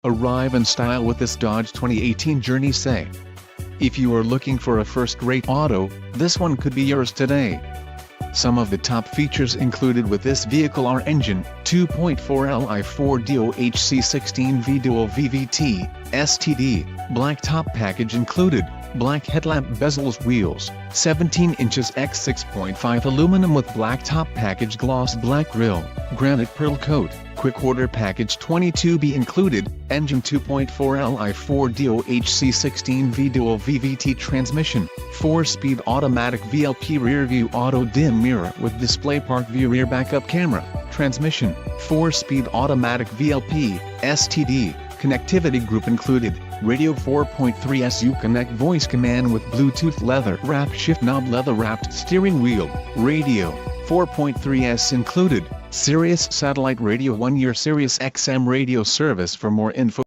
Arrive in style with this Dodge 2018 Journey Say. If you are looking for a first-rate auto, this one could be yours today. Some of the top features included with this vehicle are engine, 2.4 Li 4DOHC 16V dual VVT, STD, black top package included, black headlamp bezels wheels, 17 inches x 6.5 aluminum with black top package gloss black grille, granite pearl coat, quick order package 22B included, engine 2.4 Li 4DOHC 16V dual VVT transmission, 4-speed automatic VLP rear view auto dim mirror with display park view rear backup camera, transmission, 4-speed automatic VLP, STD, connectivity group included, radio 4.3SU connect voice command with Bluetooth leather wrap shift knob leather wrapped steering wheel, radio, 4.3S included, Sirius satellite radio 1-year Sirius XM radio service. For more info